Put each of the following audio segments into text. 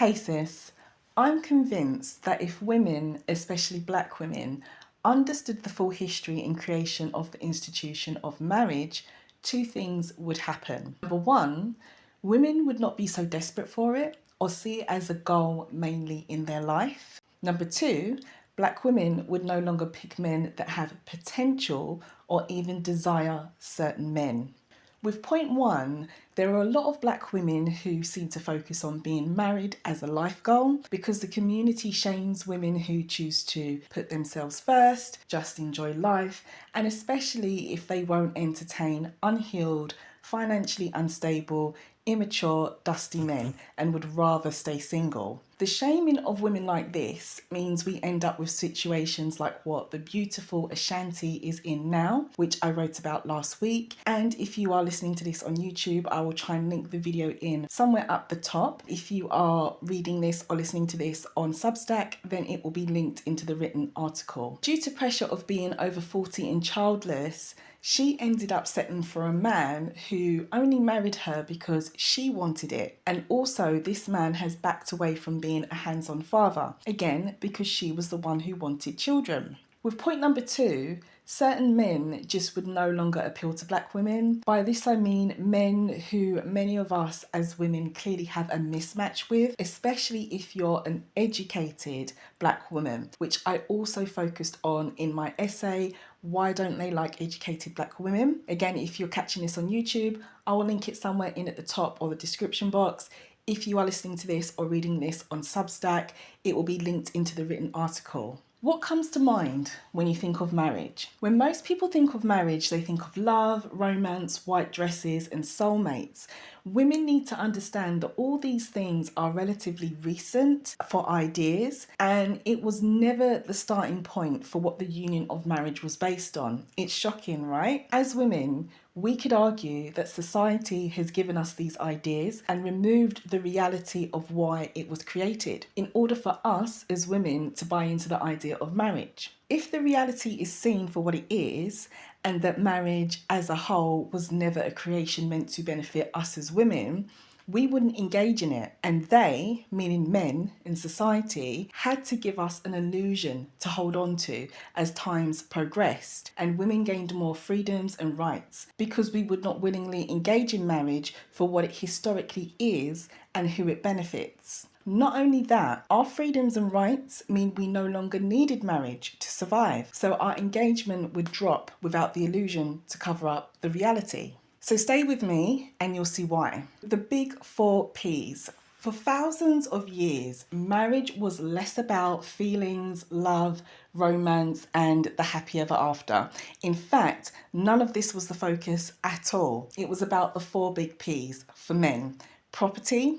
Hey sis, I'm convinced that if women, especially black women, understood the full history and creation of the institution of marriage, two things would happen. Number one, women would not be so desperate for it or see it as a goal mainly in their life. Number two, black women would no longer pick men that have potential or even desire certain men. With point one, there are a lot of black women who seem to focus on being married as a life goal because the community shames women who choose to put themselves first, just enjoy life, and especially if they won't entertain unhealed, financially unstable, immature, dusty men and would rather stay single. The shaming of women like this means we end up with situations like what the beautiful Ashanti is in now, which I wrote about last week. And if you are listening to this on YouTube, I will try and link the video in somewhere up the top. If you are reading this or listening to this on Substack, then it will be linked into the written article. Due to pressure of being over 40 and childless, she ended up settling for a man who only married her because she wanted it. And also this man has backed away from being a hands-on father, again because she was the one who wanted children. With point number two, certain men just would no longer appeal to black women. By this I mean men who many of us as women clearly have a mismatch with, especially if you're an educated black woman, which I also focused on in my essay, Why Don't They Like Educated Black Women? Again, if you're catching this on YouTube, I will link it somewhere in at the top or the description box. If you are listening to this or reading this on Substack, it will be linked into the written article. What comes to mind when you think of marriage? When most people think of marriage, they think of love, romance, white dresses, and soulmates. Women need to understand that all these things are relatively recent for ideas, and it was never the starting point for what the union of marriage was based on. It's shocking, right? As women, we could argue that society has given us these ideas and removed the reality of why it was created in order for us as women to buy into the idea of marriage. If the reality is seen for what it is, and that marriage as a whole was never a creation meant to benefit us as women, we wouldn't engage in it. And they, meaning men in society, had to give us an illusion to hold on to as times progressed and women gained more freedoms and rights because we would not willingly engage in marriage for what it historically is and who it benefits. Not only that, our freedoms and rights mean we no longer needed marriage to survive, so our engagement would drop without the illusion to cover up the reality. So stay with me and you'll see why. The big 4 Ps. For thousands of years, marriage was less about feelings, love, romance, and the happy ever after. In fact, none of this was the focus at all. It was about the 4 big Ps for men: property,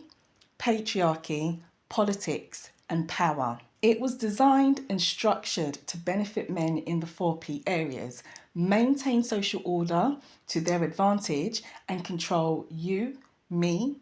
patriarchy, politics, and power. It was designed and structured to benefit men in the 4P areas, maintain social order to their advantage, and control you, me,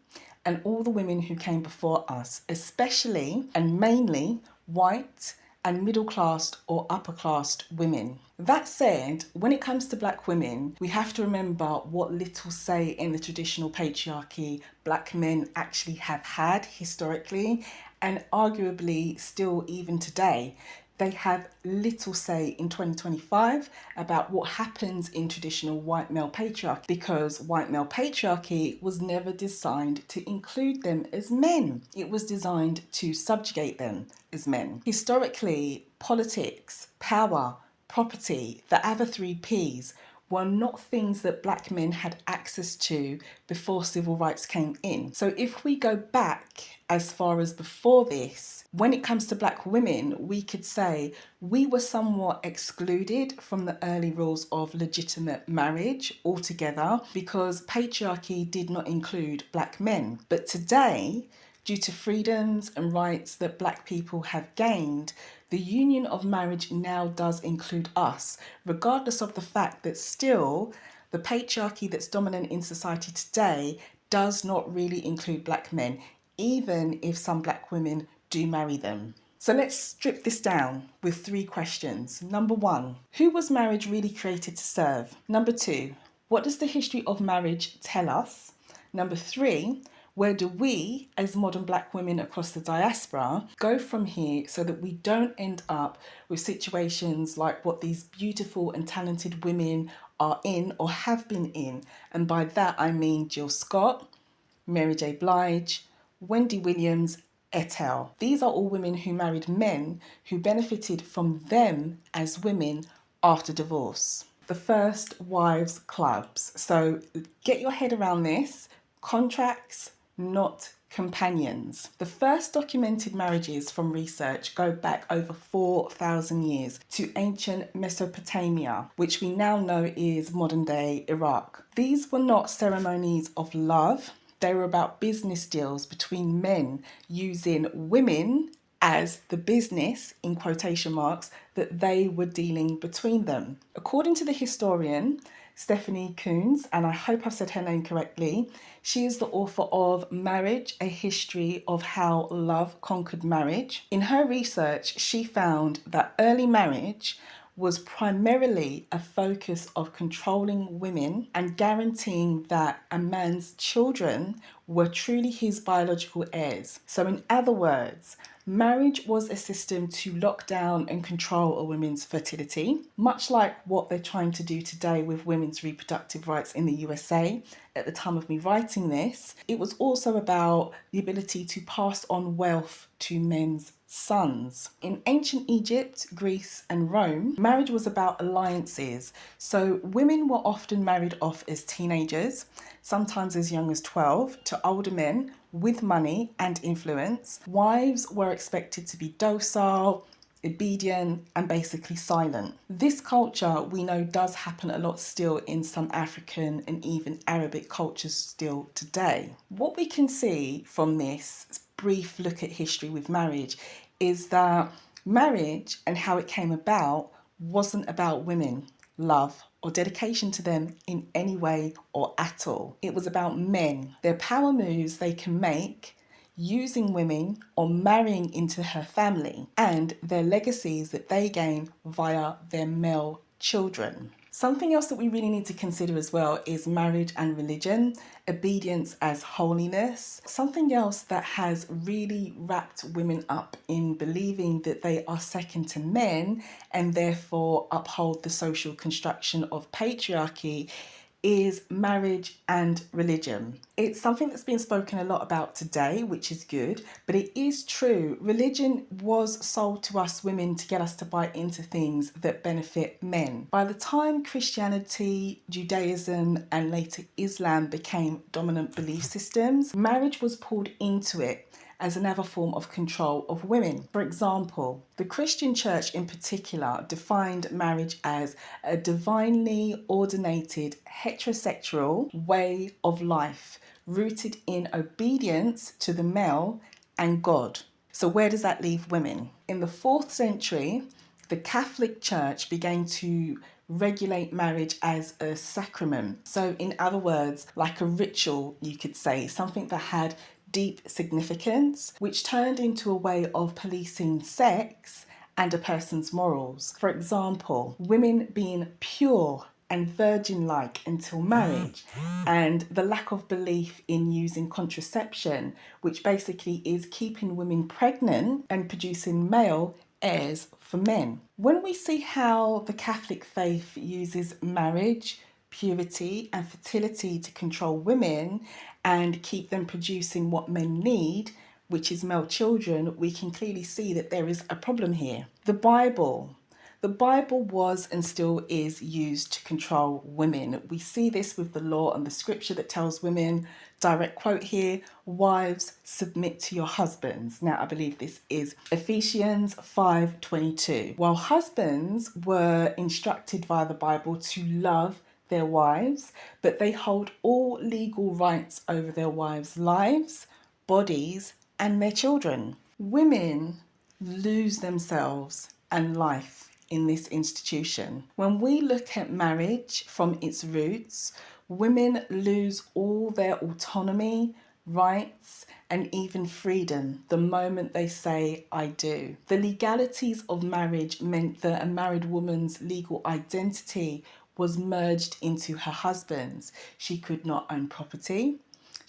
and all the women who came before us, especially and mainly white and middle class or upper class women. That said, when it comes to black women, we have to remember what little say in the traditional patriarchy black men actually have had historically, and arguably still even today. They have little say in 2025 about what happens in traditional white male patriarchy because white male patriarchy was never designed to include them as men. It was designed to subjugate them as men. Historically, politics, power, property, the other 3 Ps, were not things that black men had access to before civil rights came in. So if we go back as far as before this, when it comes to black women, we could say we were somewhat excluded from the early rules of legitimate marriage altogether because patriarchy did not include black men. But today, due to freedoms and rights that black people have gained, the union of marriage now does include us, regardless of the fact that still the patriarchy that's dominant in society today does not really include black men, even if some black women do marry them. So let's strip this down with 3 questions. Number 1, who was marriage really created to serve? Number 2, what does the history of marriage tell us? Number 3, Where do we, as modern black women across the diaspora, go from here so that we don't end up with situations like what these beautiful and talented women are in or have been in? And by that I mean Jill Scott, Mary J. Blige, Wendy Williams, et al. These are all women who married men who benefited from them as women after divorce. The first wives' clubs. So get your head around this. Contracts, not companions. The first documented marriages from research go back over 4,000 years to ancient Mesopotamia, which we now know is modern day Iraq. These were not ceremonies of love. They were about business deals between men using women as the business, in quotation marks, that they were dealing between them. According to the historian Stephanie Coons, and I hope I've said her name correctly, she is the author of Marriage, A History of How Love Conquered Marriage. In her research, she found that early marriage was primarily a focus of controlling women and guaranteeing that a man's children were truly his biological heirs. So in other words, marriage was a system to lock down and control a woman's fertility, much like what they're trying to do today with women's reproductive rights in the USA. At the time of me writing this, it was also about the ability to pass on wealth to men's sons. In ancient Egypt, Greece, and Rome, marriage was about alliances. So women were often married off as teenagers, sometimes as young as 12, to older men with money and influence. Wives were expected to be docile, obedient, and basically silent. This culture we know does happen a lot still in some African and even Arabic cultures still today. What we can see from this brief look at history with marriage is that marriage and how it came about wasn't about women, love, or dedication to them in any way or at all. It was about men, their power moves they can make using women or marrying into her family, and their legacies that they gain via their male children. Something else that we really need to consider as well is marriage and religion, obedience as holiness. Something else that has really wrapped women up in believing that they are second to men and therefore uphold the social construction of patriarchy is marriage and religion. It's something that's been spoken a lot about today, which is good, but it is true. Religion was sold to us women to get us to buy into things that benefit men. By the time Christianity, Judaism, and later Islam became dominant belief systems, marriage was pulled into it as another form of control of women. For example, the Christian church in particular defined marriage as a divinely ordinated heterosexual way of life rooted in obedience to the male and God. So where does that leave women? In the 4th century, the Catholic Church began to regulate marriage as a sacrament. So in other words, like a ritual, you could say, something that had deep significance, which turned into a way of policing sex and a person's morals. For example, women being pure and virgin-like until marriage, and the lack of belief in using contraception, which basically is keeping women pregnant and producing male heirs for men. When we see how the Catholic faith uses marriage, purity, and fertility to control women and keep them producing what men need, which is male children, we can clearly see that there is a problem here. The Bible was and still is used to control women. We see this with the law and the scripture that tells women, direct quote here, wives, submit to your husbands. Now, I believe this is Ephesians 5:22. While husbands were instructed via the Bible to love their wives, but they hold all legal rights over their wives' lives, bodies, and their children. Women lose themselves and life in this institution. When we look at marriage from its roots, women lose all their autonomy, rights, and even freedom the moment they say, I do. The legalities of marriage meant that a married woman's legal identity was merged into her husband's. She could not own property.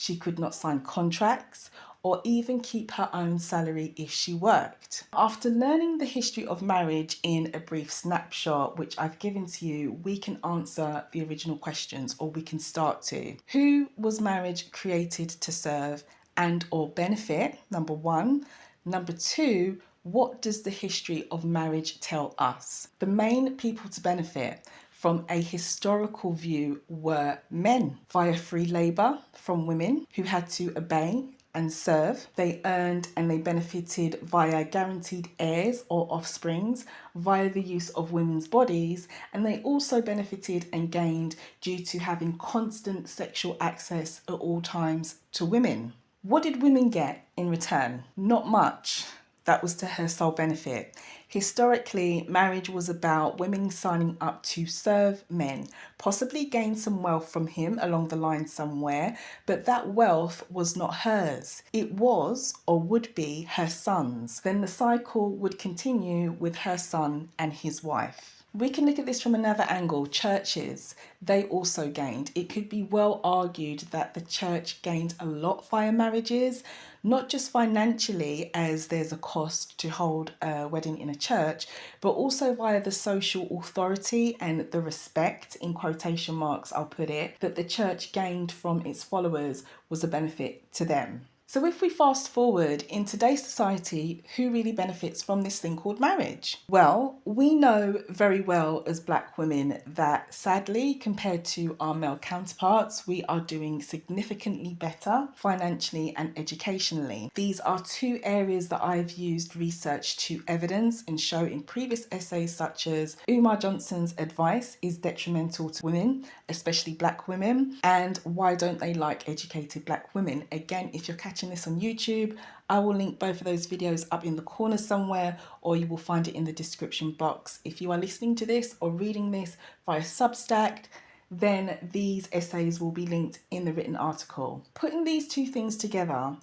She could not sign contracts or even keep her own salary if she worked. After learning the history of marriage in a brief snapshot, which I've given to you, we can answer the original questions, or we can start to. Who was marriage created to serve and or benefit? Number one. Number two, what does the history of marriage tell us? The main people to benefit from a historical view were men via free labour from women who had to obey and serve. They earned and they benefited via guaranteed heirs or offsprings via the use of women's bodies, and they also benefited and gained due to having constant sexual access at all times to women. What did women get in return? Not much. That was to her sole benefit. Historically, marriage was about women signing up to serve men, possibly gain some wealth from him along the line somewhere, but that wealth was not hers. It was or would be her son's. Then the cycle would continue with her son and his wife. We can look at this from another angle. Churches, they also gained. It could be well argued that the church gained a lot via marriages, not just financially, as there's a cost to hold a wedding in a church, but also via the social authority and the respect, in quotation marks I'll put it, that the church gained from its followers was a benefit to them. So if we fast forward, in today's society, who really benefits from this thing called marriage? Well, we know very well as Black women that sadly, compared to our male counterparts, we are doing significantly better financially and educationally. These are two areas that I've used research to evidence and show in previous essays, such as Umar Johnson's advice is detrimental to women, especially Black women, and why don't they like educated Black women? Again, if you're catching this on YouTube, I will link both of those videos up in the corner somewhere, or you will find it in the description box. If you are listening to this or reading this via Substack, then these essays will be linked in the written article. Putting these two things together,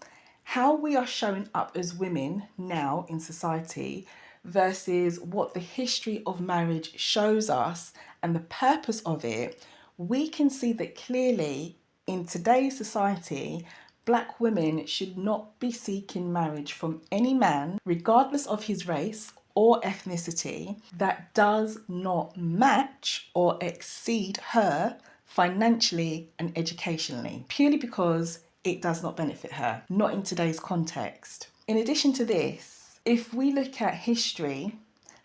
how we are showing up as women now in society versus what the history of marriage shows us and the purpose of it, we can see that clearly in today's society, Black women should not be seeking marriage from any man, regardless of his race or ethnicity, that does not match or exceed her financially and educationally, purely because it does not benefit her, not in today's context. In addition to this, if we look at history,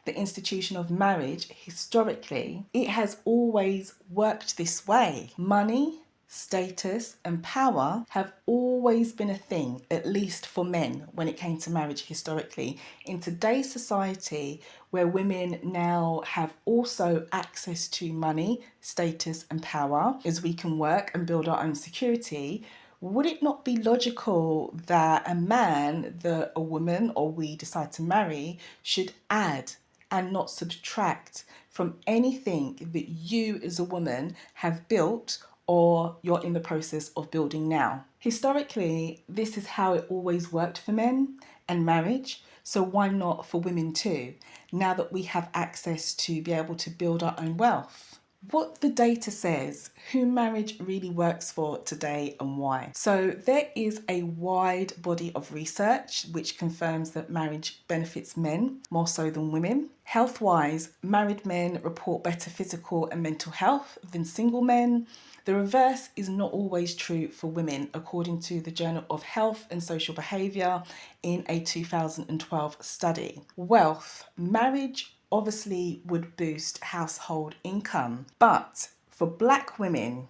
the institution of marriage, historically, it has always worked this way. Money, status and power have always been a thing, at least for men, when it came to marriage historically. In today's society, where women now have also access to money, status and power, as we can work and build our own security, would it not be logical that a man that a woman or we decide to marry should add and not subtract from anything that you as a woman have built or you're in the process of building now? Historically, this is how it always worked for men and marriage, so why not for women too, now that we have access to be able to build our own wealth? What the data says, who marriage really works for today and why. So there is a wide body of research which confirms that marriage benefits men more so than women. Health-wise, married men report better physical and mental health than single men. The reverse is not always true for women, according to the Journal of Health and Social Behaviour in a 2012 study. Wealth, marriage obviously would boost household income, but for Black women,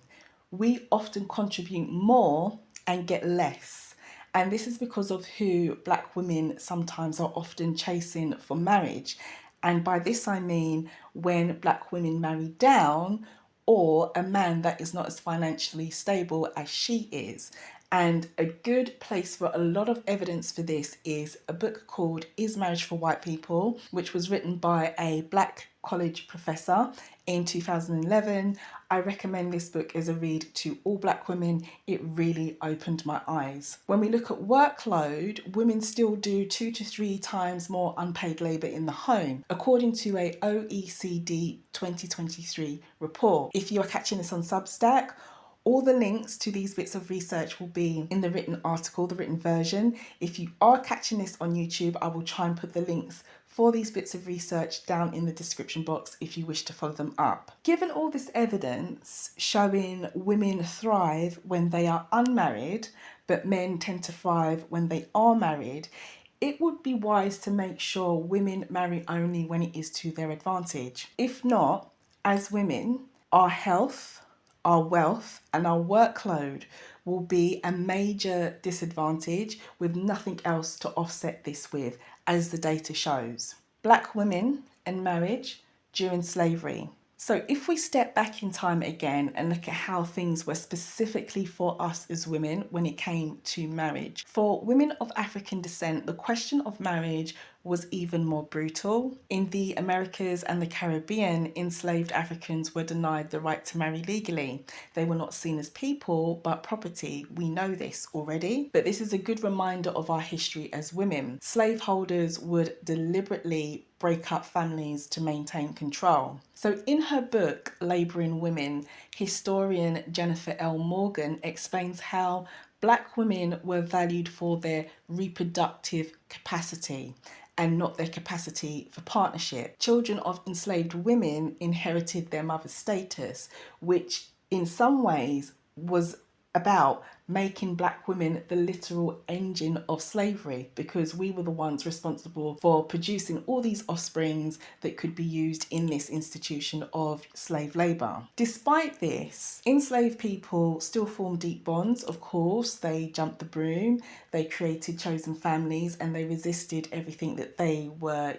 we often contribute more and get less. And this is because of who Black women sometimes are often chasing for marriage. And by this I mean when Black women marry down, or a man that is not as financially stable as she is. And a good place for a lot of evidence for this is a book called Is Marriage for White People, which was written by a Black college professor in 2011. I recommend this book as a read to all Black women. It really opened my eyes. When we look at workload, women still do 2 to 3 times more unpaid labour in the home, according to a OECD 2023 report. If you are catching this on Substack, All the links to these bits of research will be in the written article, the written version. If you are catching this on YouTube, I will try and put the links for these bits of research down in the description box if you wish to follow them up. Given all this evidence showing women thrive when they are unmarried, but men tend to thrive when they are married, it would be wise to make sure women marry only when it is to their advantage. If not, as women, our health, our wealth, and our workload will be a major disadvantage with nothing else to offset this with, as the data shows. Black women and marriage during slavery. So if we step back in time again and look at how things were specifically for us as women when it came to marriage. For women of African descent, the question of marriage was even more brutal. In the Americas and the Caribbean, enslaved Africans were denied the right to marry legally. They were not seen as people, but property. We know this already, but this is a good reminder of our history as women. Slaveholders would deliberately break up families to maintain control. So in her book, Labouring Women, historian Jennifer L. Morgan explains how Black women were valued for their reproductive capacity and not their capacity for partnership. Children of enslaved women inherited their mother's status, which in some ways was about making Black women the literal engine of slavery, because we were the ones responsible for producing all these offsprings that could be used in this institution of slave labour. Despite this, enslaved people still formed deep bonds. Of course, they jumped the broom, they created chosen families, and they resisted everything that they were,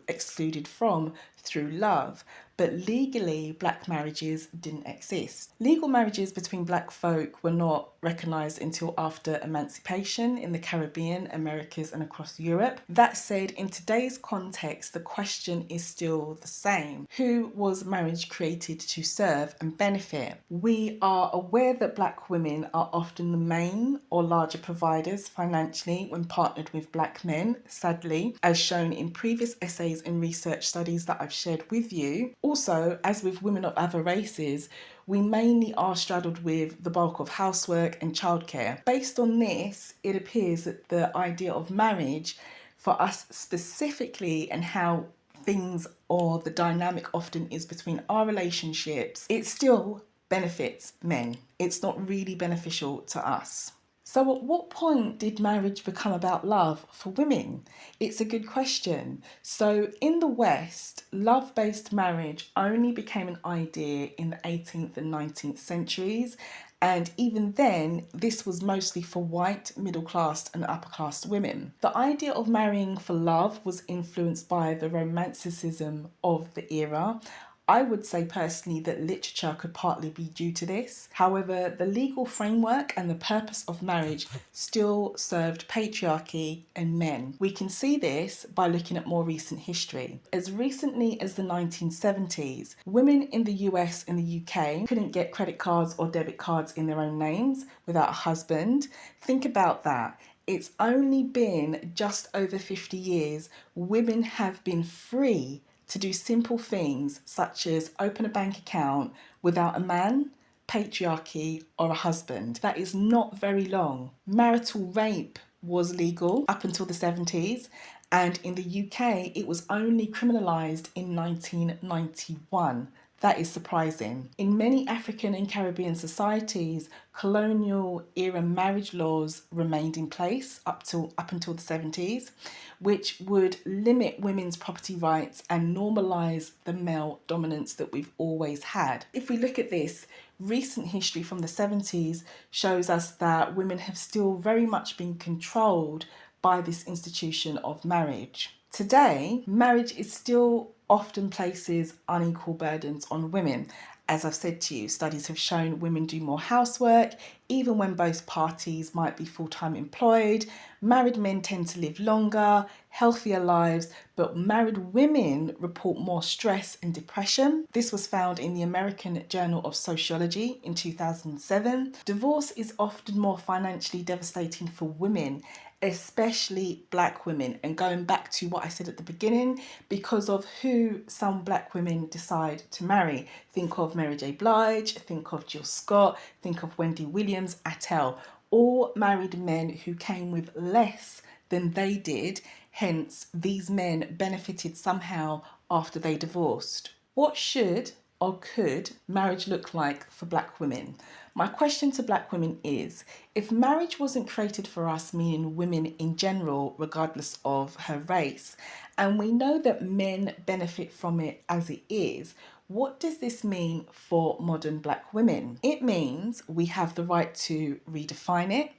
excluded from through love. But legally, Black marriages didn't exist. Legal marriages between Black folk were not recognised until after emancipation in the Caribbean, Americas, and across Europe. That said, in today's context, the question is still the same. Who was marriage created to serve and benefit? We are aware that Black women are often the main or larger providers financially when partnered with Black men, sadly, as shown in previous essays and research studies that I've shared with you. Also, as with women of other races, we mainly are straddled with the bulk of housework and childcare. Based on this, it appears that the idea of marriage for us specifically, and how things or the dynamic often is between our relationships, it still benefits men. It's not really beneficial to us. So at what point did marriage become about love for women? It's a good question. So in the West, love-based marriage only became an idea in the 18th and 19th centuries. And even then, this was mostly for white, middle class and upper class women. The idea of marrying for love was influenced by the romanticism of the era. I would say personally that literature could partly be due to this. However, the legal framework and the purpose of marriage still served patriarchy and men. We can see this by looking at more recent history. As recently as the 1970s, women in the US and the UK couldn't get credit cards or debit cards in their own names without a husband. Think about that. It's only been just over 50 years women have been free to do simple things such as open a bank account without a man, patriarchy, or a husband. That is not very long. Marital rape was legal up until the 70s, and in the UK it was only criminalised in 1991. That is surprising. In many African and Caribbean societies, colonial era marriage laws remained in place up until the 70s, which would limit women's property rights and normalise the male dominance that we've always had. If we look at this, recent history from the 70s shows us that women have still very much been controlled by this institution of marriage. Today, marriage is still often places unequal burdens on women. As I've said to you, studies have shown women do more housework, even when both parties might be full-time employed. Married men tend to live longer, healthier lives, but married women report more stress and depression. This was found in the American Journal of Sociology in 2007. Divorce is often more financially devastating for women, especially black women. And going back to what I said at the beginning, because of who some black women decide to marry. Think of Mary J. Blige, think of Jill Scott, think of Wendy Williams, Attell. All married men who came with less than they did, hence, these men benefited somehow after they divorced. What should or could marriage look like for black women? My question to black women is, if marriage wasn't created for us, meaning women in general, regardless of her race, and we know that men benefit from it as it is, what does this mean for modern black women? It means we have the right to redefine it,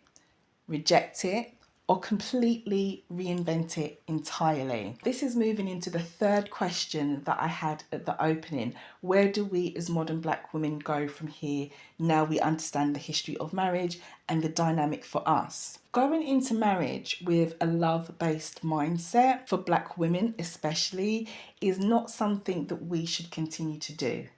reject it, or completely reinvent it entirely. This is moving into the third question that I had at the opening. Where do we as modern black women go from here now we understand the history of marriage and the dynamic for us? Going into marriage with a love-based mindset for black women especially is not something that we should continue to do.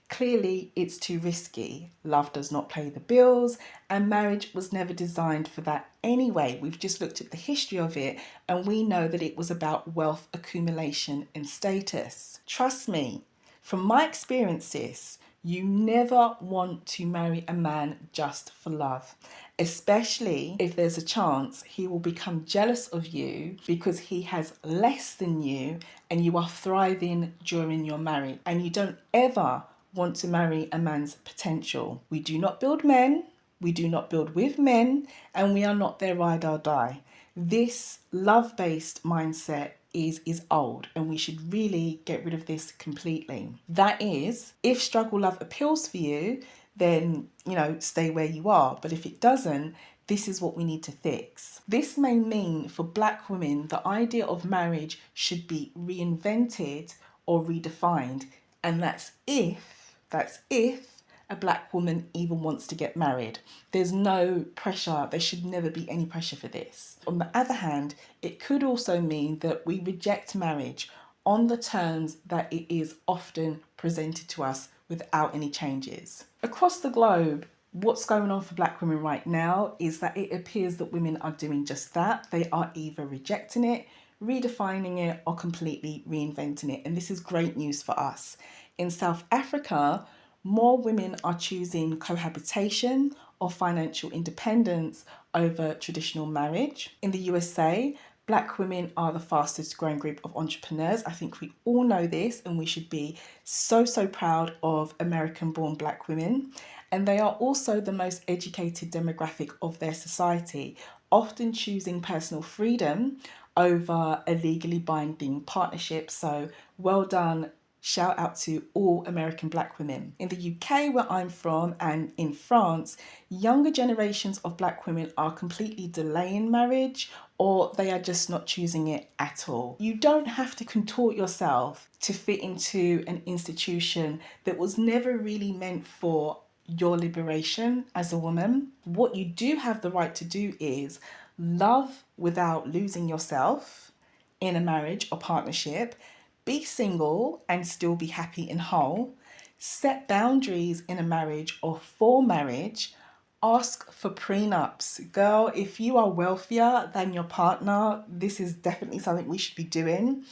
Clearly, it's too risky. Love does not pay the bills, and marriage was never designed for that anyway. We've just looked at the history of it, and we know that it was about wealth accumulation and status. Trust me, from my experiences, you never want to marry a man just for love, especially if there's a chance he will become jealous of you because he has less than you and you are thriving during your marriage. And you don't ever want to marry a man's potential. We do not build men, we do not build with men, and we are not their ride or die. This love-based mindset is old, and we should really get rid of this completely. That is, if struggle love appeals for you, then, stay where you are. But if it doesn't, this is what we need to fix. This may mean for black women, the idea of marriage should be reinvented or redefined. And that's if a black woman even wants to get married. There's no pressure. There should never be any pressure for this. On the other hand, it could also mean that we reject marriage on the terms that it is often presented to us without any changes. Across the globe, what's going on for black women right now is that it appears that women are doing just that. They are either rejecting it, redefining it, or completely reinventing it. And this is great news for us. In South Africa, more women are choosing cohabitation or financial independence over traditional marriage. In the USA, black women are the fastest growing group of entrepreneurs. I think we all know this, and we should be so proud of American-born black women. And they are also the most educated demographic of their society, often choosing personal freedom over a legally binding partnership. So well done. Shout out to all American black women. In the UK, where I'm from, and in France, younger generations of black women are completely delaying marriage, or they are just not choosing it at all. You don't have to contort yourself to fit into an institution that was never really meant for your liberation as a woman. What you do have the right to do is love without losing yourself in a marriage or partnership. Be single and still be happy and whole. Set boundaries in a marriage or for marriage. Ask for prenups. Girl, if you are wealthier than your partner, this is definitely something we should be doing.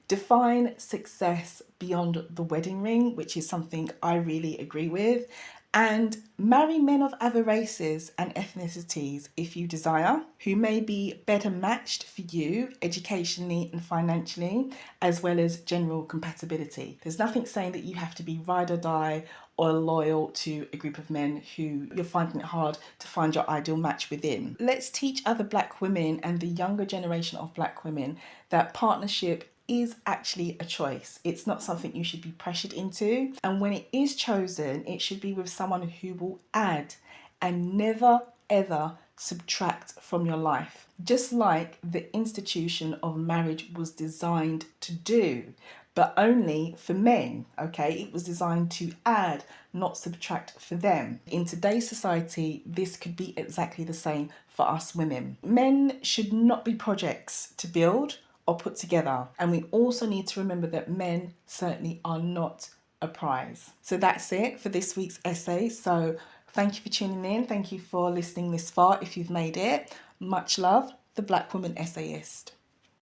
Define success beyond the wedding ring, which is something I really agree with. And marry men of other races and ethnicities if you desire, who may be better matched for you educationally and financially, as well as general compatibility. There's nothing saying that you have to be ride or die or loyal to a group of men who you're finding it hard to find your ideal match within. Let's teach other black women and the younger generation of black women that partnership is actually a choice. It's not something you should be pressured into. And when it is chosen, it should be with someone who will add and never ever subtract from your life. Just like the institution of marriage was designed to do, but only for men, okay? It was designed to add, not subtract for them. In today's society, this could be exactly the same for us women. Men should not be projects to build or put together. And we also need to remember that men certainly are not a prize. So that's it for this week's essay. So thank you for tuning in. Thank you for listening this far if you've made it. Much love. the black woman essayist.